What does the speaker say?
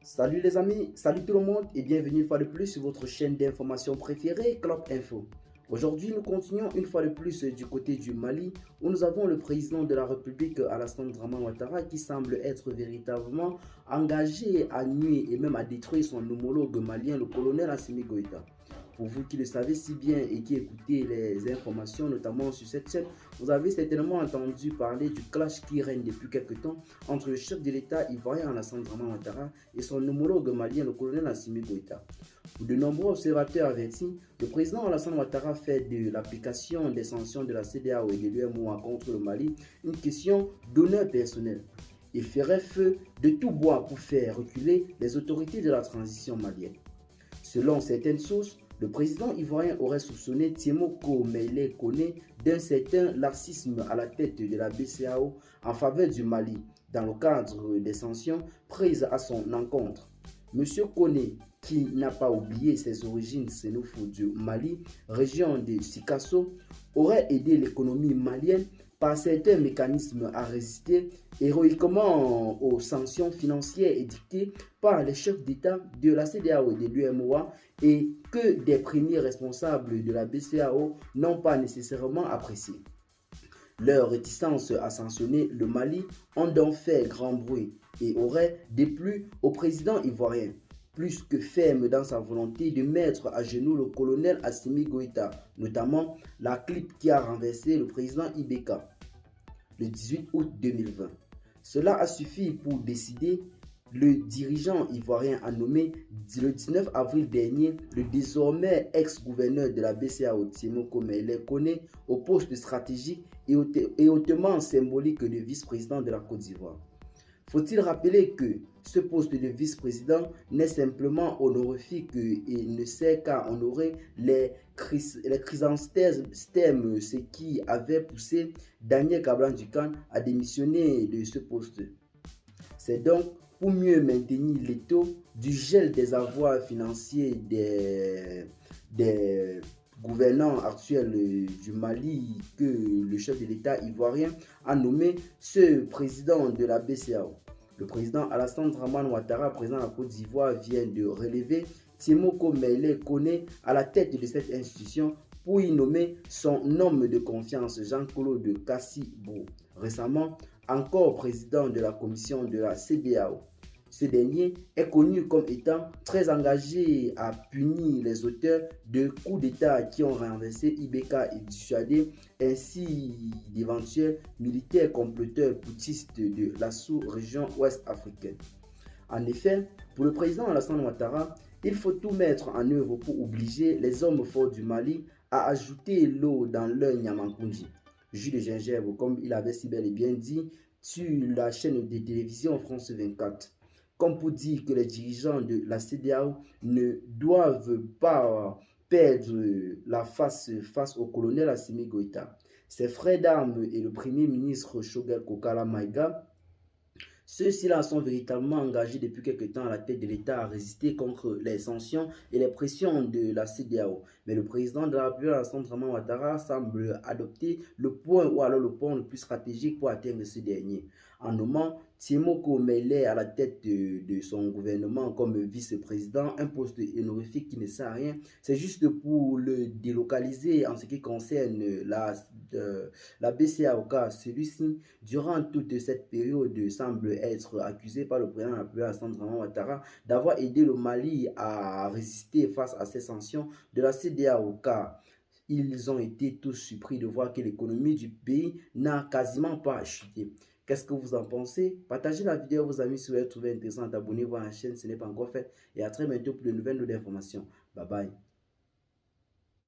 Salut les amis, salut tout le monde et bienvenue une fois de plus sur votre chaîne d'information préférée, Clop Info. Aujourd'hui, nous continuons une fois de plus du côté du Mali où nous avons le président de la République, Alassane Draman Ouattara, qui semble être véritablement engagé à nuire et même à détruire son homologue malien, le colonel Assimi Goïta. Pour vous qui le savez si bien et qui écoutez les informations, notamment sur cette chaîne, vous avez certainement entendu parler du clash qui règne depuis quelques temps entre le chef de l'État ivoirien Alassane Draman Ouattara et son homologue malien, le colonel Assimi Goïta. Pour de nombreux observateurs avertis, le président Alassane Ouattara fait de l'application des sanctions de la CEDEAO et de l'UEMOA contre le Mali une question d'honneur personnel. Il ferait feu de tout bois pour faire reculer les autorités de la transition malienne. Selon certaines sources, le président ivoirien aurait soupçonné Tiemoko Meïlé Koné d'un certain laxisme à la tête de la BCEAO en faveur du Mali, dans le cadre des sanctions prises à son encontre. M. Koné, qui n'a pas oublié ses origines xénophobes du Mali, région de Sikasso, aurait aidé l'économie malienne par certains mécanismes à résister héroïquement aux sanctions financières édictées par les chefs d'État de la CEDEAO et de l'UEMOA et que des premiers responsables de la BCEAO n'ont pas nécessairement apprécié. Leur réticence à sanctionner le Mali ont donc fait grand bruit et aurait déplu au président ivoirien, plus que ferme dans sa volonté de mettre à genoux le colonel Assimi Goïta, notamment la clique qui a renversé le président Ibeka le 18 août 2020. Cela a suffi pour décider. Le dirigeant ivoirien a nommé le 19 avril dernier le désormais ex-gouverneur de la BCEAO, Tiemoko Meïlé Koné, au poste stratégique et hautement symbolique de vice-président de la Côte d'Ivoire. Faut-il rappeler que ce poste de vice-président n'est simplement honorifique et ne sert qu'à honorer les chrysanthèmes, ce qui avait poussé Daniel Kablan-Dukan à démissionner de ce poste. C'est donc pour mieux maintenir l'étau du gel des avoirs financiers des gouvernants actuels du Mali que le chef de l'État ivoirien a nommé ce président de la BCEAO. Le président Alassane Draman Ouattara, président de la Côte d'Ivoire, vient de relever Tiemoko Meïlé Koné à la tête de cette institution pour y nommer son homme de confiance, Jean-Claude Kassibou, récemment encore président de la commission de la CEDEAO. Ce dernier est connu comme étant très engagé à punir les auteurs de coups d'État qui ont renversé Ibeka et dissuadé ainsi d'éventuels militaires comploteurs putschistes de la sous-région ouest africaine. En effet, pour le président Alassane Ouattara, il faut tout mettre en œuvre pour obliger les hommes forts du Mali à ajouter l'eau dans leur Niamankoundji. Jus de gingembre, comme il avait si bel et bien dit sur la chaîne de télévision France 24. Comme pour dire que les dirigeants de la CEDEAO ne doivent pas perdre la face au colonel Assimi Goïta. Ses frères d'armes et le premier ministre Choguel Kokala Maïga, ceux-ci-là sont véritablement engagés depuis quelque temps à la tête de l'État à résister contre les sanctions et les pressions de la CEDEAO. Mais le président de la République, Alassane Draman Ouattara, semble adopter le point ou alors le point le plus stratégique pour atteindre ce dernier, en nommant Tiemoko Meïlé à la tête de son gouvernement comme vice-président, un poste honorifique qui ne sert à rien. C'est juste pour le délocaliser en ce qui concerne la BCEAO, car celui-ci, durant toute cette période, semble être accusé par le président de la République, Alassane Draman Ouattara, d'avoir aidé le Mali à résister face à ces sanctions de la CEDEAO, car ils ont été tous surpris de voir que l'économie du pays n'a quasiment pas chuté. Qu'est-ce que vous en pensez? Partagez la vidéo à vos amis si vous l'avez trouvée intéressante. Abonnez-vous à la chaîne si ce n'est pas encore fait. Et à très bientôt pour de nouvelles informations. Bye bye.